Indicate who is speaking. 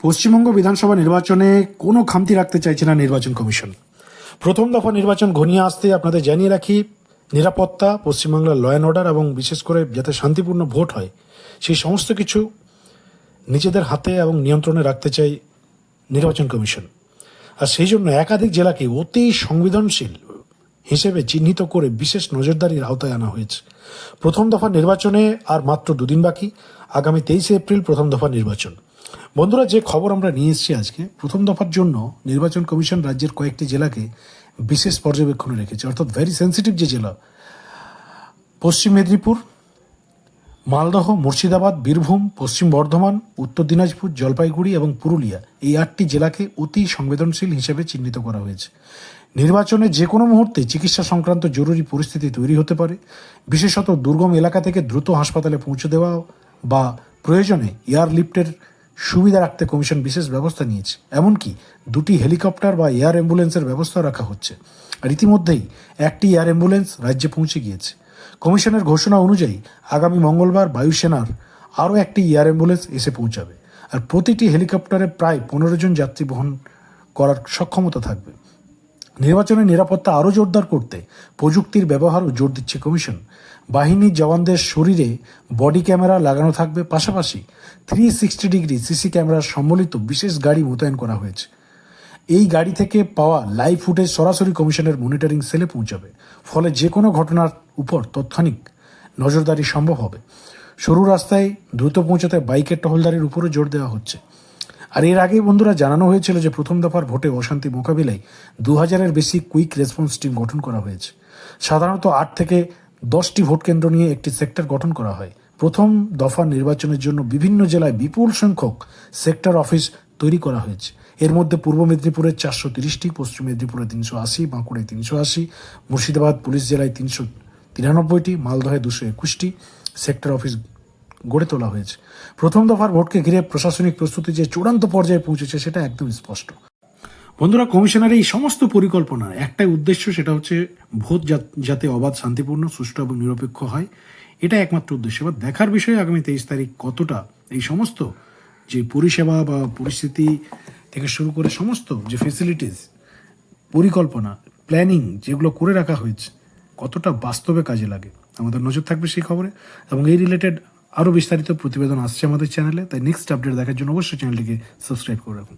Speaker 1: পশ্চিমবঙ্গ বিধানসভা নির্বাচনে কোনো খামতি রাখতে চাইছে না নির্বাচন কমিশন। প্রথম দফা নির্বাচন ঘনিয়ে আসতে আপনাদের জানিয়ে রাখি, নিরাপত্তা, পশ্চিমবাংলার ল অ্যান্ড অর্ডার এবং বিশেষ করে যাতে শান্তিপূর্ণ ভোট হয় সেই সমস্ত কিছু নিজেদের হাতে এবং নিয়ন্ত্রণে রাখতে চাই নির্বাচন কমিশন। আর সেই জন্য একাধিক জেলাকে অতি সংবেদনশীল হিসেবে চিহ্নিত করে বিশেষ নজরদারির আওতায় আনা হয়েছে। প্রথম দফা নির্বাচনে আর মাত্র দুদিন বাকি, আগামী 23 এপ্রিল প্রথম দফা নির্বাচন। বন্ধুরা, যে খবর আমরা নিয়ে এসেছি আজকে, প্রথম দফার জন্য নির্বাচন কমিশন রাজ্যের কয়েকটি জেলাকে বিশেষ পর্যবেক্ষণে রেখেছে, অর্থাৎ ভেরি সেন্সিটিভ যে জেলা পশ্চিম মেদিনীপুর, মালদহ, মুর্শিদাবাদ, বীরভূম, পশ্চিম বর্ধমান, উত্তর দিনাজপুর, জলপাইগুড়ি এবং পুরুলিয়া, এই 8টি জেলাকে অতি সংবেদনশীল হিসেবে চিহ্নিত করা হয়েছে। নির্বাচনে যে কোনো মুহূর্তে চিকিৎসা সংক্রান্ত জরুরি পরিস্থিতি তৈরি হতে পারে। বিশেষত দুর্গম এলাকা থেকে দ্রুত হাসপাতালে পৌঁছে দেওয়া বা প্রয়োজনে এয়ারলিফটের সুবিধা রাখতে কমিশন বিশেষ ব্যবস্থা নিয়েছে। এমনকি 2টি হেলিকপ্টার বা এয়ার অ্যাম্বুলেন্সের ব্যবস্থা রাখা হচ্ছে। আর ইতিমধ্যেই 1টি এয়ার অ্যাম্বুলেন্স রাজ্যে পৌঁছে গিয়েছে। কমিশনের ঘোষণা অনুযায়ী আগামী মঙ্গলবার বায়ুসেনার আরও 1টি এয়ার অ্যাম্বুলেন্স এসে পৌঁছাবে। আর প্রতিটি হেলিকপ্টারে প্রায় 15 জন যাত্রী বহন করার সক্ষমতা থাকবে। নির্বাচনের নিরাপত্তা আরও জোরদার করতে প্রযুক্তির ব্যবহারও জোর দিচ্ছে কমিশন। বাহিনীর জওয়ানদের শরীরে বডি ক্যামেরা লাগানো থাকবে, পাশাপাশি 360 ডিগ্রি সিসি ক্যামেরা সম্বলিত বিশেষ গাড়ি মোতায়েন করা হয়েছে। এই গাড়ি থেকে পাওয়া লাইভ ফুটেজ সরাসরি কমিশনের মনিটরিং সেলে পৌঁছাবে। ফলে যে কোনো ঘটনার উপর তাৎক্ষণিক নজরদারি সম্ভব হবে। সরু রাস্তায় দ্রুত পৌঁছাতে বাইকের টহলদারির উপরও জোর দেওয়া হচ্ছে। আর এর আগে বন্ধুরা জানানো হয়েছিল যে প্রথম দফার ভোটে অশান্তি মোকাবিলায় 2000-এর বেশি কুইক রেসপন্স টিম গঠন করা হয়েছে। সাধারণত 8 থেকে 10টি ভোট কেন্দ্র নিয়ে একটি সেক্টর গঠন করা হয়। প্রথম দফার নির্বাচনের জন্য বিভিন্ন জেলায় বিপুল সংখ্যক সেক্টর অফিস তৈরি করা হয়েছে। এর মধ্যে পূর্ব মেদিনীপুরে 430টি, পশ্চিম মেদিনীপুরে 380, বাঁকুড়ায় 380, মুর্শিদাবাদ পুলিশ জেলায় 393টি, মালদহে 221টি সেক্টর অফিস গড়ে তোলা হয়েছে। প্রথম দফার ভোটকে ঘিরে প্রশাসনিক প্রস্তুতি যে চূড়ান্ত পর্যায়ে পৌঁছেছে সেটা একদম স্পষ্ট। বন্ধুরা, কমিশনের এই সমস্ত পরিকল্পনার একটাই উদ্দেশ্য, সেটা হচ্ছে ভোট যাতে অবাধ, শান্তিপূর্ণ, সুষ্ঠু এবং নিরপেক্ষ হয়, এটা একমাত্র উদ্দেশ্য। এবার দেখার বিষয় আগামী 23 তারিখ কতটা এই সমস্ত যে পরিষেবা বা পরিস্থিতি থেকে শুরু করে সমস্ত যে ফেসিলিটিস, পরিকল্পনা, প্ল্যানিং যেগুলো করে রাখা হয়েছে কতটা বাস্তবে কাজে লাগে। আমাদের নজর থাকবে সেই খবরে, এবং এই রিলেটেড আরও বিস্তারিত প্রতিবেদন আসছে আমাদের চ্যানেলে। তাই নেক্সট আপডেট দেখার জন্য অবশ্যই চ্যানেলটিকে সাবস্ক্রাইব করে রাখুন।